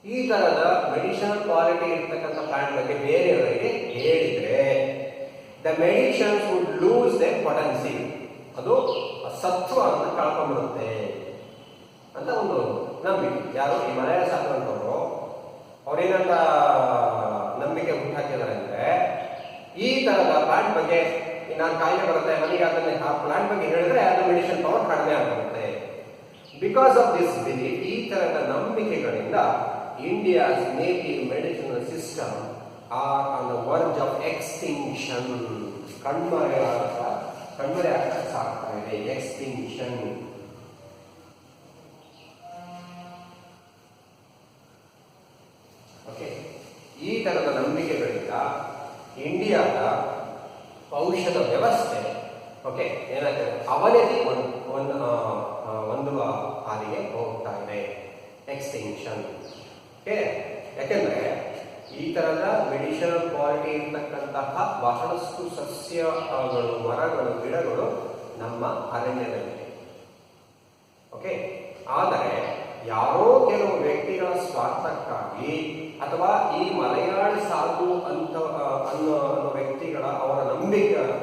ಈ ತರದ medicinal quality ಇರ್ತಕ್ಕಂಥ plant ಬಗ್ಗೆ ಬೇರೆಯವರಿಗೆ ಹೇಳಿದ್ರೆ the medicines wood lose the potency, ಅದು ಸತ್ವವನ್ನು ಕಳ್ಕೊಂಡ್ಬಿಡುತ್ತೆ ಅಂತ ಒಂದು ನಂಬಿಕೆ. ಯಾರು ಈ ಮಲಯಾಳ ಸಾಧು ಅಂತವರು ಅವ್ರೇನಂತ ನಂಬಿಕೆ ಹುಟ್ಟಾಕಿದ್ದಾರೆ ಅಂದ್ರೆ ಈ ತರದ ಪ್ಲಾಂಟ್ ಬಗ್ಗೆ ನಾನು ಕಾಯಿಲೆ ಬರುತ್ತೆ ನನಗೆ ಅದನ್ನ ಆ ಪ್ಲಾಂಟ್ ಬಗ್ಗೆ ಹೇಳಿದ್ರೆ ಅದು ಮೆಡಿಸಿನ್ ಪವರ್ ಕಡಿಮೆ ಆಗುತ್ತೆ. ಬಿಕಾಸ್ ಆಫ್ ದಿಸ್ ಬಿಲೀಫ್, ಈ ತರದ ನಂಬಿಕೆಗಳಿಂದ India's native medicinal system are on the verge of extinction. ಕಣ್ಮರೆ ಆಗ್ತಾ ಸಾಗ್ತಾ ಇದೆ. ಎಕ್ಸ್ಟಿಂಕ್ಷನ್. ಓಕೆ, ಈ ತರದ ನಂಬಿಕೆಗಳಿಂದ ಇಂಡಿಯಾದ ಔಷಧ ವ್ಯವಸ್ಥೆ ಓಕೆ ಏನಾಗ್ತದೆ ಅವನತಿ ಒಂದು ಹಾದಿಗೆ ಹೋಗ್ತಾ ಇದೆ. ಎಕ್ಸ್ಟಿಂಕ್ಷನ್. ಓಕೆ, ಯಾಕೆಂದ್ರೆ ಈ ತರದ ಮೆಡಿಸಿನಲ್ ಕ್ವಾಲಿಟಿ ಇರ್ತಕ್ಕಂತಹ ಬಹಳಷ್ಟು ಸಸ್ಯಗಳು, ಮರಗಳು, ಗಿಡಗಳು ನಮ್ಮ ಅರಣ್ಯದಲ್ಲಿದೆ. ಓಕೆ, ಆದರೆ ಯಾರೋ ಕೆಲವು ವ್ಯಕ್ತಿಗಳ ಸ್ವಾರ್ಥಕ್ಕಾಗಿ ಅಥವಾ ಈ ಮಲಯಾಳಿ ಸಾಧು ಅಂತ ಅನ್ನೋ ವ್ಯಕ್ತಿಗಳ ಅವರ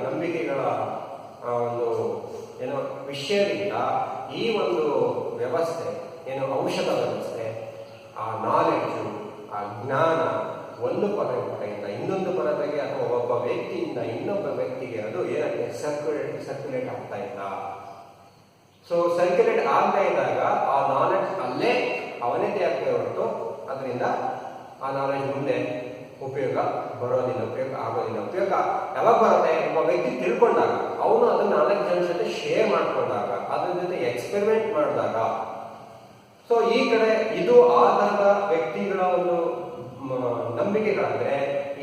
ನಂಬಿಕೆಗಳ ಒಂದು ಏನೋ ವಿಷಯದಿಂದ ಈ ಒಂದು ವ್ಯವಸ್ಥೆ ಏನು ಔಷಧ ವ್ಯವಸ್ಥೆ, ಆ ನಾಲೆಡ್ಜು, ಆ ಜ್ಞಾನ ಒಂದು ಪರಂಪರೆಯಿಂದ ಇನ್ನೊಂದು ಪರಂಪರೆಗೆ ಅಥವಾ ಒಬ್ಬ ವ್ಯಕ್ತಿಯಿಂದ ಇನ್ನೊಬ್ಬ ವ್ಯಕ್ತಿಗೆ ಅದು ಏನಕ್ಕೆ ಸರ್ಕ್ಯುಲೇಟ್ ಆಗ್ತಾ ಇಲ್ಲ. ಸೊ ಸರ್ಕ್ಯುಲೇಟ್ ಆಗ್ತಾ ಇದ್ದಾಗ ಆ ನಾಲೆಡ್ಜ್ ಅಲ್ಲೇ ಅವನದೇ ಆಗ್ತದೆ ಹೊರತು ಅದರಿಂದ ಆ ನಾಲೆಡ್ಜ್ ಮುಂದೆ ಉಪಯೋಗ ಬರೋದಿಲ್ಲ, ಉಪಯೋಗ ಆಗೋದಿಲ್ಲ. ಉಪಯೋಗ ಯಾವಾಗ ಬರುತ್ತೆ? ಒಬ್ಬ ವ್ಯಕ್ತಿ ತಿಳ್ಕೊಂಡಾಗ, ಅವನು ಅದನ್ನ ನಾಲ್ಕು ಜನ ಜೊತೆ ಶೇರ್ ಮಾಡ್ಕೊಂಡಾಗ, ಅದ್ರ ಜೊತೆ ಎಕ್ಸ್ಪೆರಿಮೆಂಟ್ ಮಾಡಿದಾಗ. ಸೊ ಈ ಕಡೆ ಇದು ಆ ತರದ ವ್ಯಕ್ತಿಗಳ ಒಂದು ನಂಬಿಕೆಗಳಾದ್ರೆ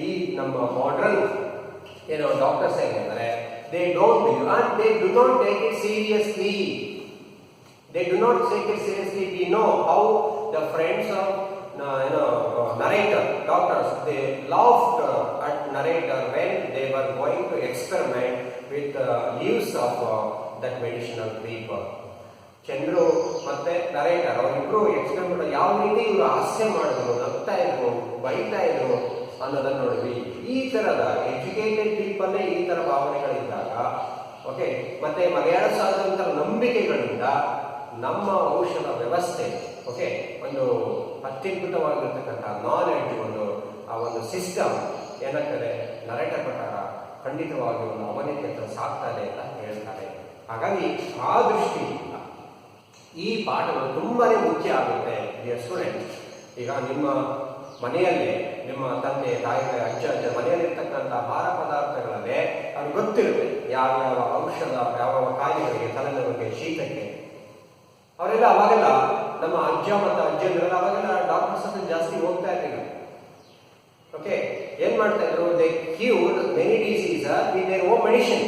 ಈ ನಮ್ಮ ಮಾಡರ್ನ್ ಏನೋ ಡಾಕ್ಟರ್ಸ್ ಏನಿದ್ದಾರೆ they don't believe and they do not take it seriously. They do not take it seriously. We know how the friends of narrator doctors, they laughed at narrator when they were going to experiment with leaves of that medicinal paper. Chandru ಮತ್ತೆ narrator ಅವರಿಬ್ರು experiment ಯಾವ ರೀತಿ ಇವರು ಹಾಸ್ಯ ಮಾಡಿದ್ರು, ನಗ್ತಾ ಇದ್ರು, ಬೈತಾ ಇದ್ರು ಅನ್ನೋದನ್ನ ನೋಡಿದ್ವಿ. ಈ ತರದ ಎಜುಕೇಟೆಡ್ ಪೀಪಲ್ಲೇ ಈ ತರ ಭಾವನೆಗಳಿದ್ದಾಗ ಓಕೆ, ಮತ್ತೆ ಮಲಯಾಳ ಸಾಧುವಂತ ನಂಬಿಕೆಗಳಿಂದ ನಮ್ಮ ಔಷಧ ವ್ಯವಸ್ಥೆ ಓಕೆ ಒಂದು ಅತ್ಯದ್ಭುತವಾಗಿರ್ತಕ್ಕಂಥ ನಾಲೆಡ್ಜ್ ಆ ಒಂದು ಸಿಸ್ಟಮ್ ಏನಾಗ್ತದೆ ನರೇಟರ್ ಪ್ರಕಾರ ಖಂಡಿತವಾಗಿ ಒಂದು ಅವನತಿ ಸಾಕ್ತಾರೆ ಅಂತ ಹೇಳ್ತಾರೆ. ಹಾಗಾಗಿ ಆ ದೃಷ್ಟಿಯಿಂದ ಈ ಪಾಠಗಳು ತುಂಬಾ ಮುಖ್ಯ ಆಗುತ್ತೆ ಡಿಯರ್ ಸ್ಟೂಡೆಂಟ್ಸ್. ಈಗ ನಿಮ್ಮ ಮನೆಯಲ್ಲೇ ನಿಮ್ಮ ತಂದೆ ತಾಯಿ ಅಜ್ಜ ಮನೆಯಲ್ಲಿರ್ತಕ್ಕಂಥ ಆಹಾರ ಪದಾರ್ಥಗಳಲ್ಲೇ ಅವ್ರಿಗೆ ಗೊತ್ತಿರುತ್ತೆ ಯಾವ್ಯಾವ ಔಷಧ ಯಾವ್ಯಾವ ಕಾಯಿಲೆಗಳಿಗೆ, ತಲೆನೋವಿಗೆ, ಶೀತಕ್ಕೆ. ಅವರೆಲ್ಲ ಅವಾಗೆಲ್ಲ ನಮ್ಮ ಅಜ್ಜ ಮತ್ತು ಅಜ್ಜಿಯಂದ್ರೆಲ್ಲ ಅವಾಗೆಲ್ಲ ಡಾಕ್ಟರ್ಸ್ ಹತ್ರ ಜಾಸ್ತಿ ಹೋಗ್ತಾ ಇರಲಿಲ್ಲ. ಓಕೆ, ಏನ್ ಮಾಡ್ತಾ ಇದ್ರು? They cured many disease with their own medicine.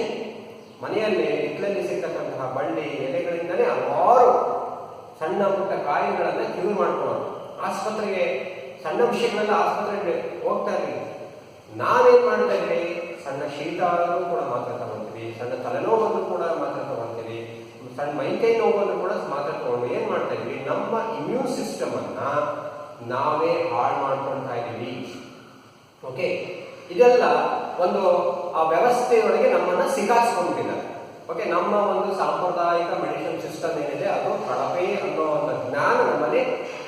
ಮನೆಯಲ್ಲಿ ಹಿತ್ತಲಲ್ಲಿ ಸಿಗ್ತಕ್ಕಂತಹ ಬಳ್ಳಿ ಎಲೆಗಳಿಂದಲೇ ಹಲವಾರು ಸಣ್ಣ ಪುಟ್ಟ ಕಾಯಿಲೆಗಳನ್ನ ಕ್ಯೂರ್ ಮಾಡ್ಕೊಳ್ಳೋದು. ಆಸ್ಪತ್ರೆಗೆ ಸಣ್ಣ ವಿಷಯಗಳೆಲ್ಲ ಆಸ್ಪತ್ರೆಗೆ ಹೋಗ್ತಾ ಇರಲಿಲ್ಲ. ನಾವೇನ್ ಮಾಡ್ತಾ ಇದ್ವಿ? ಸಣ್ಣ ಶೀತ ಆದರೂ ಕೂಡ ಮಾತ್ರೆ ತಗೊಳ್ತೀವಿ, ಸಣ್ಣ ತಲೆನೋವನ್ನು ಕೂಡ ಮಾತ್ರೆ ತಗೊಳ್ತೀವಿ, ಸಣ್ಣ ಮೈಕೈ ನೋವನ್ನು ಕೂಡ ಮಾತ್ರೆ ತಗೊಂಡು ಏನ್ ಮಾಡ್ತಾ ಇದ್ವಿ? ನಮ್ಮ ಇಮ್ಯೂನ್ ಸಿಸ್ಟಮ್ ಅನ್ನ ನಾವೇ ಹಾಳು ಮಾಡ್ಕೊಳ್ತಾ ಇದ್ದೀವಿ. ಓಕೆ, ಇದೆಲ್ಲ ಒಂದು ಆ ವ್ಯವಸ್ಥೆಯೊಳಗೆ ನಮ್ಮನ್ನ ಸಿಗಾಕ್ಸ್ಕೊಂಡಿದ್ದಾರೆ. ಓಕೆ, ನಮ್ಮ ಒಂದು ಸಾಂಪ್ರದಾಯಿಕ ಮೆಡಿಸಿನ್ ಸಿಸ್ಟಮ್ ಏನಿದೆ ಅದು ಕಳಪೆ ಅನ್ನೋ ಒಂದು ಜ್ಞಾನ ನಮ್ಮಲ್ಲಿ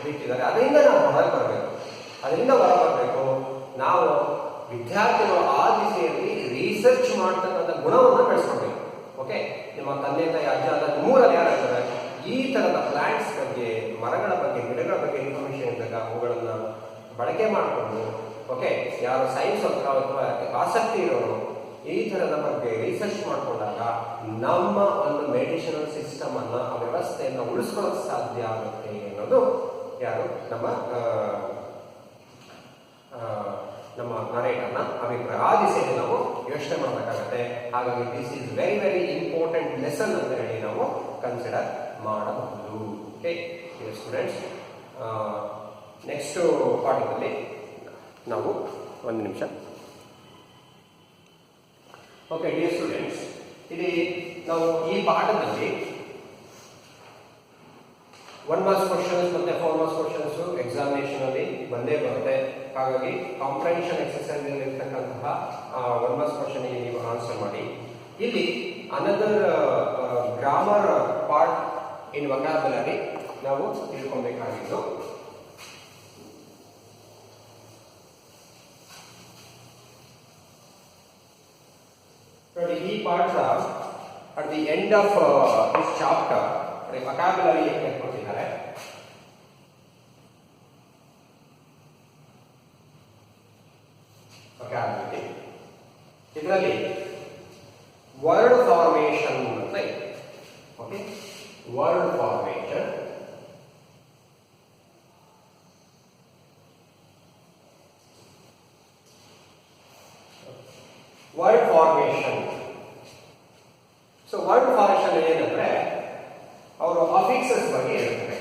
ಬಿಟ್ಟಿದ್ದಾರೆ. ಅದರಿಂದ ನಾವು ಹೊರಬರಬೇಕು. ನಾವು ವಿದ್ಯಾರ್ಥಿಗಳು ಆ ದಿಸೆಯಲ್ಲಿ ರಿಸರ್ಚ್ ಮಾಡ್ತಕ್ಕಂಥ ಗುಣವನ್ನು ಬೆಳೆಸ್ಕೊಳ್ಬೇಕು. ಓಕೆ, ನಿಮ್ಮ ತಂದೆ ತಾಯಿ ಅಜ್ಜ ಅದ ಮೂರಲ್ಲಿ ಯಾರಾಗ್ತಾರೆ ಈ ತರದ ಪ್ಲಾಂಟ್ಸ್ ಬಗ್ಗೆ, ಮರಗಳ ಬಗ್ಗೆ, ಗಿಡಗಳ ಬಗ್ಗೆ ಇನ್ಫಾರ್ಮೇಶನ್ ಇದ್ದಾಗ ಅವುಗಳನ್ನ ಬಳಕೆ ಮಾಡಿಕೊಂಡು, ಓಕೆ, ಯಾರು ಸೈನ್ಸ್ ಅಥವಾ ಆಸಕ್ತಿ ಇರೋರು ಈ ಥರದ ಬಗ್ಗೆ ರಿಸರ್ಚ್ ಮಾಡಿಕೊಂಡಾಗ ನಮ್ಮ ಒಂದು ಮೆಡಿಸಿನಲ್ ಸಿಸ್ಟಮ್ ಅನ್ನ, ಆ ವ್ಯವಸ್ಥೆಯನ್ನು ಉಳಿಸ್ಕೊಳ್ಳೋಕೆ ಸಾಧ್ಯ ಆಗುತ್ತೆ ಅನ್ನೋದು ಯಾರು ನಮ್ಮ ನರೇಟರ್ನ ಅಭಿಪ್ರಾಯ. ಆ ದಿಸೆಯಲ್ಲಿ ನಾವು ಯೋಚನೆ ಮಾಡಬೇಕಾಗತ್ತೆ. ಹಾಗಾಗಿ this is very very important lesson ಅಂತ ಹೇಳಿ ನಾವು ಕನ್ಸಿಡರ್ ಮಾಡಬಹುದು. ಓಕೆ ಸ್ಟೂಡೆಂಟ್ಸ್, ನೆಕ್ಸ್ಟ್ ಪಾಠದಲ್ಲಿ ನಾವು ಒಂದು ನಿಮಿಷ. ಓಕೆ ಡಿಯರ್ ಸ್ಟೂಡೆಂಟ್ಸ್, ಇಲ್ಲಿ ನಾವು ಈ ಪಾಠದಲ್ಲಿ 1 ಮಾರ್ಕ್ಸ್ ಕ್ವಶನ್ಸ್ ಮತ್ತೆ 4 ಮಾರ್ಕ್ಸ್ ಕ್ವಶನ್ಸ್ ಎಕ್ಸಾಮಿನೇಷನ್ ಅಲ್ಲಿ ಬಂದೇ ಬರುತ್ತೆ. ಹಾಗಾಗಿ ಕಾಂಪ್ರಿಹೆನ್ಷನ್ ಎಕ್ಸರ್ಸೈಸ್ ಇರ್ತಕ್ಕಂತಹ 1 ಮಾರ್ಕ್ಸ್ ಕ್ವಶನ್ ನೀವು ಆನ್ಸರ್ ಮಾಡಿ. ಇಲ್ಲಿ another grammar part in vocabulary ನಾವು ತಿಳ್ಕೊಬೇಕಾಗಿದ್ದು. ನೋಡಿ, ಈ ಪಾಠ at the end of this chapter vocabulary ಕೊಟ್ಟಿದ್ದಾರೆ. ವೊಕ್ಯಾಬ್ಯುಲರಿ ಇದರಲ್ಲಿ ವರ್ಡ್ ಫಾರ್ಮೇಷನ್ ಅಂತ ಇದೆ. Okay, word formation, word formation. So word formation ಏನಂದ್ರೆ ಅವರು ಅಫಿಕ್ಸಸ್ ಬಗ್ಗೆ ಹೇಳ್ತಾರೆ.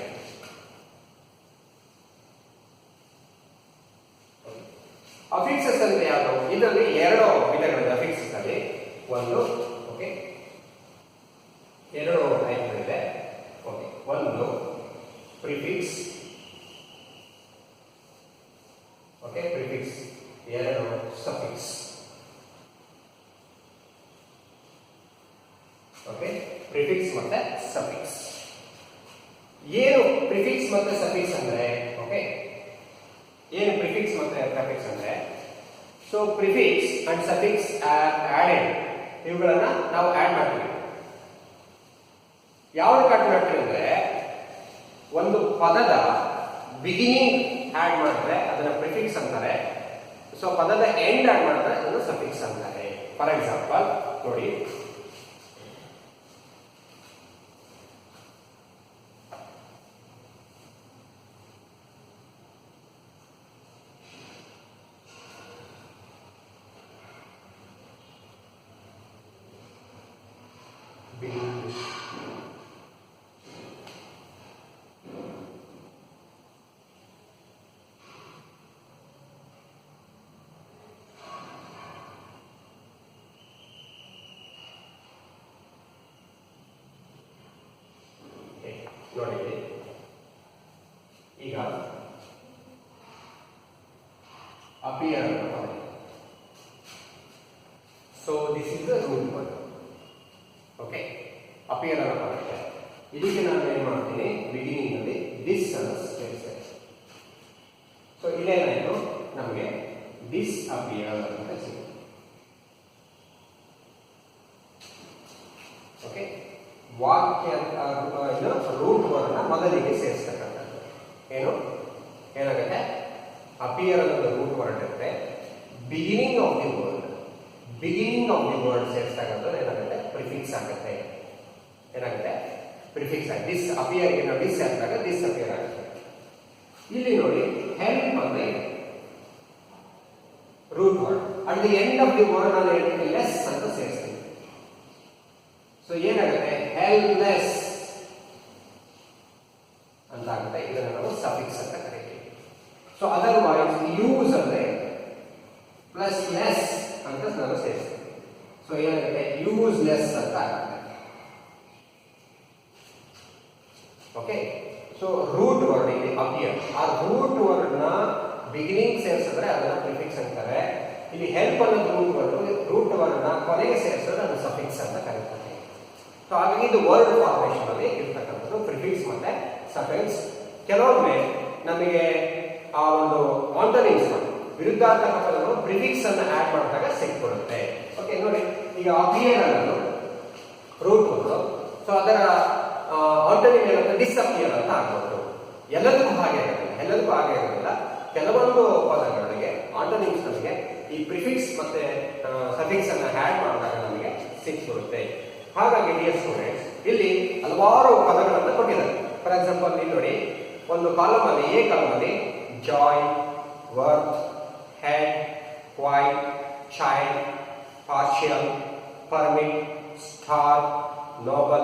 ಅಫಿಕ್ಸಸ್ ಅಂದ್ರೆ ಯಾವುದು? ಇದರಲ್ಲಿ 2 ವಿಧಗಳಿದೆ ಅಫಿಕ್ಸಸ್ ಅಲ್ಲಿ. ಒಂದು, ಓಕೆ, 2 ಟೈಪ್ಗಳಿದೆ. ಓಕೆ, ಒಂದು prefix, okay, prefix. 2 suffix. Okay, prefix ಮತ್ತೆ ಸಫಿಕ್ಸ್. ಏನು ಪ್ರಿಫಿಕ್ಸ್ ಮತ್ತೆ ಸಫಿಕ್ಸ್ ಅಂದ್ರೆ? ಓಕೆ, ಏನು ಪ್ರಿಫಿಕ್ಸ್ ಮತ್ತೆ ಸಫಿಕ್ಸ್ ಅಂದ್ರೆ? So prefix and suffix R added. ಇವುಗಳನ್ನ ನಾವು ಆಡ್ ಮಾಡ್ತೀವಿ. ಯಾವ್ದು ಆಡ್ ಮಾಡ್ತೀವಿ ಅಂದ್ರೆ, ಒಂದು ಪದದ ಬಿಗಿನಿಂಗ್ ಆಡ್ ಮಾಡಿದ್ರೆ ಅದನ್ನ ಪ್ರಿಫಿಕ್ಸ್ ಅಂತಾರೆ. ಸೊ ಪದದ ಎಂಡ್ ಆಡ್ ಮಾಡಿದ್ರೆ ಅದನ್ನು ಸಫಿಕ್ಸ್ ಅಂತಾರೆ. ಫಾರ್ ಎಕ್ಸಾಂಪಲ್ ನೋಡಿ, ನೋಡಿ ಈಗ ಅಪಿಯರ್ ಅಂತ ಪದ. So this is the rule ಪದ. ಓಕೆ, ಅಪಿಯರ್ ಅನ್ನೋ ಪದ ಇದೆ. ಇದಕ್ಕೆ ನಾನು ಏನ್ ಮಾಡ್ತೀನಿ, ಬಿಗಿನಿಂಗ್ ಅಲ್ಲಿ ದಿಸ್ ಅನ್ನು ಸೇರಿಸ್ತೇನೆ. ಸೊ ಇಲ್ಲೇನಾಯ್ತು, ನಮಗೆ ದಿಸ್ ಅಪಿಯರ್ ಅಂತ ಸಿಗುತ್ತೆ. ಓಕೆ, ವಾಕ್ಯ ರೂಟ್ ವರ್ಡ್ನ ಮೊದಲಿಗೆ ಸೇರಿಸ್ತಕ್ಕಂಥದ್ದು. ಏನಾಗುತ್ತೆ, ಅಪಿಯರ್ ಅನ್ನೋದು ರೂಟ್ ವರ್ಡ್ ಇರುತ್ತೆ. ಬಿಗಿನಿಂಗ್ ಆಫ್ ದಿ ವರ್ಡ್ ಸೇರಿಸ್ತಕ್ಕಂಥದ್ದು ಏನಾಗುತ್ತೆ, ಪ್ರಿಫಿಕ್ಸ್ ಆಗುತ್ತೆ. ಪ್ರಿಫಿಕ್ಸ್ ಆಗಿ ದಿಸ್ ಅಪಿಯರ್ ಗೆ ನಾವು ದಿಸ್ ಅಂತಾಗ ದಿಸ್ ಅಪಿಯರ್ ಆಗುತ್ತೆ. ಇಲ್ಲಿ ನೋಡಿ ಹೆಲ್ಪ್ ಅಂದ್ರೆ root word. At the end of the word ನಾನು ಹೇಳಿದ್ರೆ ಲೆಸ್ ಅಂತ ಸೇರಿಸ್ತೀನಿ. ಸೊ ಏನಾಗುತ್ತೆ, ಹೆಲ್ಪ್ಲೆಸ್ ಅಂತ ಆಗುತ್ತೆ. ಇದನ್ನು ನಾವು ಸಫಿಕ್ಸ್ ಅಂತ ಕರಿತೀವಿ. ಸೊ ಅದರ್ವೈಸ್ ಯೂಸ್ ಅಂದ್ರೆ ಪ್ಲಸ್ ಲೆಸ್ ಅಂತ ನಾವು ಸೇರಿಸ್ತೀವಿ. ಸೊ ಏನಾಗುತ್ತೆ, ಯೂಸ್ಲೆಸ್ ಅಂತ ಆಗುತ್ತೆ. ಓಕೆ. ಸೊ ರೂಟ್ ವರ್ಡ್ ಇಲ್ಲಿ ಅಪಿಯರ್. ಆ ರೂಟ್ ವರ್ಡ್ ನ ಬಿಗಿನಿಂಗ್ ಸೇರಿಸಿದ್ರೆ ಅದನ್ನ ಪ್ರಿಫಿಕ್ಸ್ ಅಂತಾರೆ. ಇಲ್ಲಿ ಹೆಲ್ಪ್ ಅನ್ನೋದು ರೂಟ್ ವರ್ಡ್ ನ ಕೊನೆಗೆ ಸೇರಿಸಿದ್ರೆ ಅದು ಸಫಿಕ್ಸ್ ಅಂತ ಕರೀತಾರೆ. ಸೊ ಹಾಗಾಗಿ ಇದು ವರ್ಡ್ ಫಾರ್ಮೇಶನ್ ಅಲ್ಲಿ ಇರ್ತಕ್ಕಂಥದ್ದು ಪ್ರಿಫಿಕ್ಸ್ ಮತ್ತೆ ಸಫಿಕ್ಸ್. ಕೆಲವೊಮ್ಮೆ ನಮಗೆ ಆ ಒಂದು ಆಂಟೋನಿಮ್ಸ್ ವಿರುದ್ಧಾರ್ಥಕ ಪದಗಳು ಪ್ರಿಫಿಕ್ಸ್ ಅನ್ನು ಆಡ್ ಮಾಡಿದಾಗ ಸಿಕ್ಬಿಡುತ್ತೆ. ಓಕೆ ನೋಡಿ, ಈಗ ಅಪಿಯರ್ ಅನ್ನೋದು ರೂಟ್ ವರ್ಡ್. ಸೊ ಅದರ ಆಂಟೋನಿಮ್ ಏನಂತ ಡಿಸ್ಅಪಿಯರ್ ಅಂತ ಆಗ್ಬೋದು. ಎಲ್ಲದಕ್ಕೂ ಹಾಗೆ ಇರೋದಿಲ್ಲ. ಕೆಲವೊಂದು ಪದಗಳಿಗೆ ಆಂಟೋನಿಮ್ಸ್ ನಮಗೆ ಈ ಪ್ರಿಫಿಕ್ಸ್ ಮತ್ತೆ ಸಫಿಕ್ಸ್ ಅನ್ನ ಆಡ್ ಮಾಡಿದಾಗ ನಮಗೆ ಸಿಕ್ಬಿಡುತ್ತೆ. ಹಾಗಾಗಿ ಡಿಯರ್ ಸ್ಟೂಡೆಂಟ್ಸ್, ಇಲ್ಲಿ ಹಲವಾರು ಪದಗಳನ್ನು ಕೊಟ್ಟಿದ್ದಾರೆ. ಫಾರ್ ಎಕ್ಸಾಂಪಲ್ ಇಲ್ಲಿ ನೋಡಿ, ಒಂದು ಕಾಲಮ್ ಅಲ್ಲಿ ಎ ಕಾಲಮ್ ಅಲ್ಲಿ joy, worth, head, quite, child, partial, permit, star, Nobel,